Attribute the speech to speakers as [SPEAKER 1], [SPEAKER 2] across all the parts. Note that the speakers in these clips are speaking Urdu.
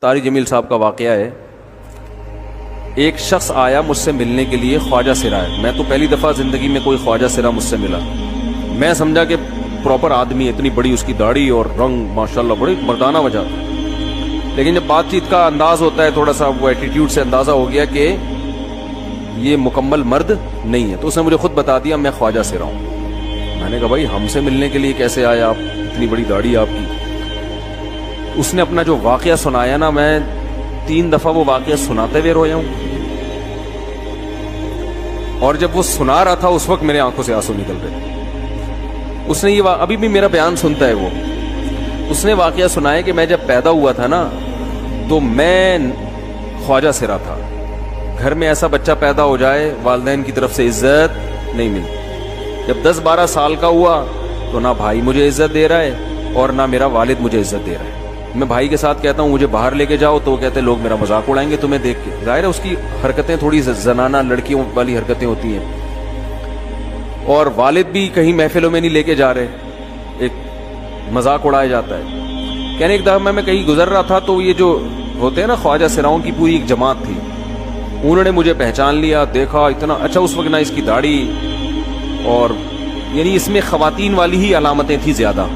[SPEAKER 1] طاری جمیل صاحب کا واقعہ ہے. ایک شخص آیا مجھ سے ملنے کے لیے خواجہ سرا ہے. میں تو پہلی دفعہ زندگی میں کوئی خواجہ سرا مجھ سے ملا. میں سمجھا کہ پراپر آدمی, اتنی بڑی اس کی داڑھی اور رنگ ماشاءاللہ بڑی مردانہ وجہ. لیکن جب بات چیت کا انداز ہوتا ہے تھوڑا سا وہ ایٹیٹیوڈ سے اندازہ ہو گیا کہ یہ مکمل مرد نہیں ہے. تو اس نے مجھے خود بتا دیا میں خواجہ سرا ہوں. میں نے کہا بھائی ہم سے ملنے کے لیے کیسے آیا آپ, اتنی بڑی داڑھی آپ کی. اس نے اپنا جو واقعہ سنایا نا, میں 3 دفعہ وہ واقعہ سناتے ہوئے رویا ہوں. اور جب وہ سنا رہا تھا اس وقت میرے آنکھوں سے آنسو نکل رہے. اس نے یہ ابھی بھی میرا بیان سنتا ہے. وہ اس نے واقعہ سنایا کہ میں جب پیدا ہوا تھا نا تو میں خواجہ سرا تھا. گھر میں ایسا بچہ پیدا ہو جائے والدین کی طرف سے عزت نہیں ملتی. جب 10-12 سال کا ہوا تو نہ بھائی مجھے عزت دے رہا ہے اور نہ میرا والد مجھے عزت دے رہا ہے. میں بھائی کے ساتھ کہتا ہوں مجھے باہر لے کے جاؤ تو وہ کہتے ہیں لوگ میرا مذاق اڑائیں گے تمہیں دیکھ کے. ظاہر ہے اس کی حرکتیں تھوڑی زنانہ لڑکیوں والی حرکتیں ہوتی ہیں. اور والد بھی کہیں محفلوں میں نہیں لے کے جا رہے, ایک مذاق اڑایا جاتا ہے. کہنے ایک دفعہ میں کہیں گزر رہا تھا تو یہ جو ہوتے ہیں نا خواجہ سراؤں کی پوری ایک جماعت تھی, انہوں نے مجھے پہچان لیا, دیکھا اتنا اچھا. اس وقت نہ اس کی داڑھی اور یعنی اس میں خواتین والی ہی علامتیں تھی زیادہ.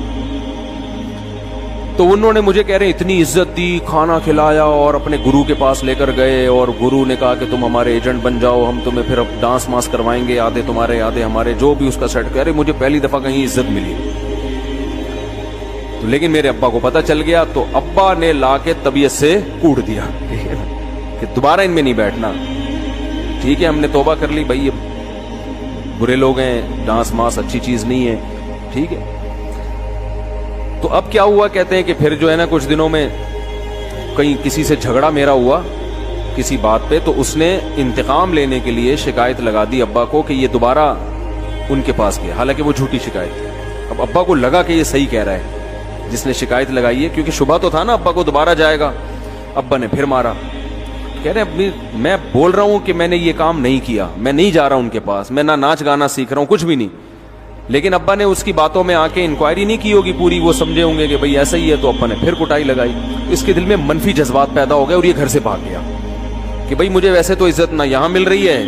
[SPEAKER 1] تو انہوں نے مجھے کہہ رہے اتنی عزت دی, کھانا کھلایا اور اپنے گرو کے پاس لے کر گئے. اور گرو نے کہا کہ تم ہمارے ایجنٹ بن جاؤ, ہم تمہیں پھر اب ڈانس ماس کروائیں گے, آدھے تمہارے آدھے ہمارے, جو بھی اس کا سیٹ. کہہ رہے مجھے پہلی دفعہ کہیں عزت ملی. تو لیکن میرے ابا کو پتہ چل گیا تو ابا نے لا کے طبیعت سے کوٹ دیا کہ دوبارہ ان میں نہیں بیٹھنا. ٹھیک ہے ہم نے توبہ کر لی بھائی, یہ برے لوگ ہیں, ڈانس ماس اچھی چیز نہیں ہے. ٹھیک ہے. تو اب کیا ہوا, کہتے ہیں کہ پھر جو ہے نا کچھ دنوں میں کہیں کسی سے جھگڑا میرا ہوا کسی بات پہ, تو اس نے انتقام لینے کے لیے شکایت لگا دی ابا کو کہ یہ دوبارہ ان کے پاس گیا. حالانکہ وہ جھوٹی شکایت تھی. اب ابا کو لگا کہ یہ صحیح کہہ رہا ہے جس نے شکایت لگائی ہے, کیونکہ شبہ تو تھا نا ابا کو دوبارہ جائے گا. ابا نے پھر مارا. کہہ رہے میں بول رہا ہوں کہ میں نے یہ کام نہیں کیا, میں نہیں جا رہا ہوں ان کے پاس, میں نہ ناچ گانا سیکھ رہا ہوں, کچھ بھی نہیں. لیکن ابا نے اس کی باتوں میں آ کے انکوائری نہیں کی ہوگی پوری, وہ سمجھے ہوں گے کہ بھئی ایسا ہی ہے. تو ابا نے پھر کٹائی لگائی. اس کے دل میں منفی جذبات پیدا ہو گئے اور یہ گھر سے بھاگ گیا کہ بھئی مجھے ویسے تو عزت نہ یہاں مل رہی ہے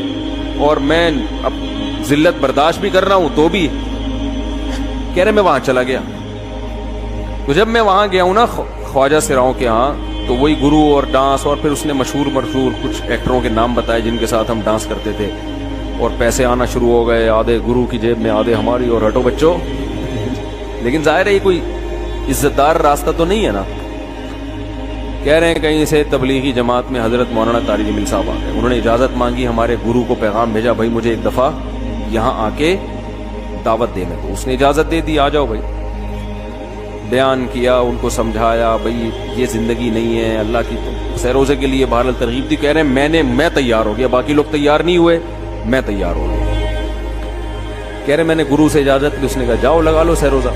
[SPEAKER 1] اور میں اب ذلت برداشت بھی کر رہا ہوں تو بھی. کہہ رہے میں وہاں چلا گیا. تو جب میں وہاں گیا ہوں نا خواجہ سراؤں کے ہاں, تو وہی گرو اور ڈانس, اور پھر اس نے مشہور کچھ ایکٹروں کے نام بتائے جن کے ساتھ ہم ڈانس کرتے تھے. اور پیسے آنا شروع ہو گئے, آدھے گرو کی جیب میں آدھے ہماری, اور ہٹو بچوں. لیکن ظاہر ہے یہ کوئی عزت دار راستہ تو نہیں ہے نا. کہہ رہے ہیں کہیں سے تبلیغی جماعت میں حضرت مولانا طاری جمیل صاحب آ گئے. انہوں نے اجازت مانگی, ہمارے گرو کو پیغام بھیجا بھائی مجھے ایک دفعہ یہاں آ کے دعوت دینے کو. اس نے اجازت دے دی, آ جاؤ بھائی. بیان کیا, ان کو سمجھایا بھئی یہ زندگی نہیں ہے, اللہ کی سیروزے کے لیے بہرحال ترغیب دی. کہہ رہے ہیں میں تیار ہو گیا, باقی لوگ تیار نہیں ہوئے, میں تیار ہو گیا. کہہ رہے میں نے گرو سے اجازت لی, اس نے کہا جاؤ لگا لو سیروزہ.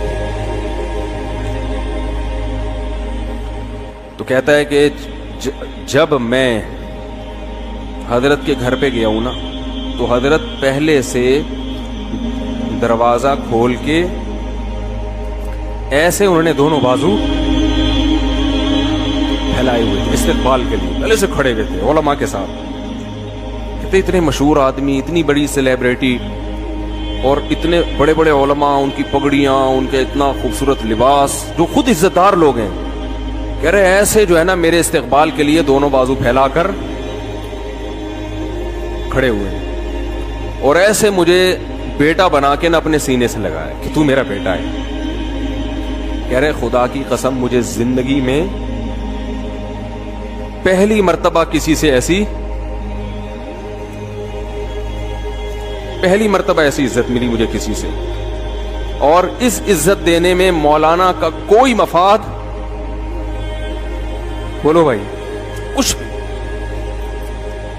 [SPEAKER 1] تو کہتا ہے کہ جب میں حضرت کے گھر پہ گیا ہوں نا تو حضرت پہلے سے دروازہ کھول کے ایسے انہوں نے دونوں بازو پھیلائے ہوئے تھے استقبال کے لیے, پہلے سے کھڑے ہوئے تھے علماء کے ساتھ. اتنے مشہور آدمی, اتنی بڑی سیلیبریٹی اور اتنے بڑے بڑے علماء, ان کی پگڑیاں, ان کے اتنا خوبصورت لباس, جو خود عزت دار لوگ ہیں. کہہ رہے ایسے جو ہے نا میرے استقبال کے لیے دونوں بازو پھیلا کر کھڑے ہوئے, اور ایسے مجھے بیٹا بنا کے نہ اپنے سینے سے لگایا کہ تو میرا بیٹا ہے. کہہ رہے خدا کی قسم مجھے زندگی میں پہلی مرتبہ کسی سے پہلی مرتبہ ایسی عزت ملی مجھے کسی سے. اور اس عزت دینے میں مولانا کا کوئی مفاد, بولو بھائی, کچھ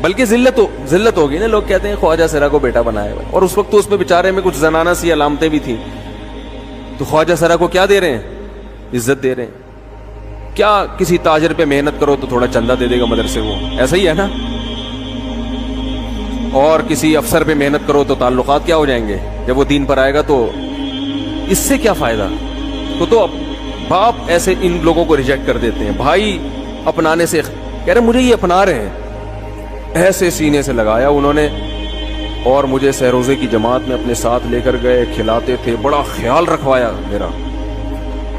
[SPEAKER 1] بلکہ ذلت ہوگی نا. لوگ کہتے ہیں خواجہ سرا کو بیٹا بنایا بھائی, اور اس وقت تو اس میں بیچارے میں کچھ زنانہ سی علامتیں بھی تھیں. تو خواجہ سرا کو کیا دے رہے ہیں, عزت دے رہے ہیں. کیا کسی تاجر پہ محنت کرو تو تھوڑا چندہ دے دے گا مدرسے, وہ ایسا ہی ہے نا. اور کسی افسر پہ محنت کرو تو تعلقات کیا ہو جائیں گے, جب وہ دین پر آئے گا تو اس سے کیا فائدہ. تو باپ ایسے ان لوگوں کو ریجیکٹ کر دیتے ہیں. بھائی اپنانے سے کہہ رہے مجھے یہ اپنا رہے ہیں. ایسے سینے سے لگایا انہوں نے اور مجھے سہروزے کی جماعت میں اپنے ساتھ لے کر گئے, کھلاتے تھے, بڑا خیال رکھوایا میرا.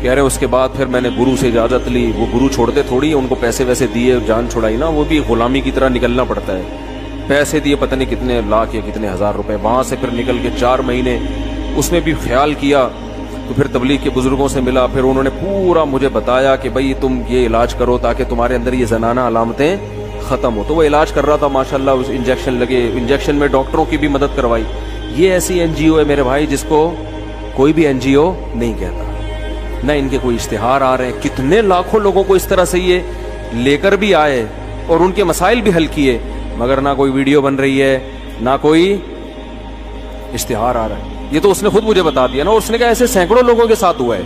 [SPEAKER 1] کہہ رہے اس کے بعد پھر میں نے گرو سے اجازت لی. وہ گرو چھوڑتے تھوڑی, ان کو پیسے ویسے دیے, جان چھڑائی نا, وہ بھی غلامی کی طرح نکلنا پڑتا ہے. پیسے دیے پتہ نہیں کتنے لاکھ یا کتنے ہزار روپے. وہاں سے پھر نکل کے 4 مہینے اس میں بھی خیال کیا. تو پھر تبلیغ کے بزرگوں سے ملا, پھر انہوں نے پورا مجھے بتایا کہ بھائی تم یہ علاج کرو تاکہ تمہارے اندر یہ زنانہ علامتیں ختم ہو. تو وہ علاج کر رہا تھا ماشاءاللہ, اس انجیکشن لگے, انجیکشن میں ڈاکٹروں کی بھی مدد کروائی. یہ ایسی این جی او ہے میرے بھائی جس کو کوئی بھی این جی او نہیں کہتا, نہ ان کے کوئی اشتہار آ رہے ہیں. کتنے لاکھوں لوگوں کو اس طرح سے یہ لے کر بھی آئے اور ان کے مسائل بھی حل کیے, مگر نہ کوئی ویڈیو بن رہی ہے, نہ کوئی اشتہار آ رہا ہے. یہ تو اس نے خود مجھے بتا دیا نا, اور اس نے کہا ایسے سینکڑوں لوگوں کے ساتھ ہوا ہے.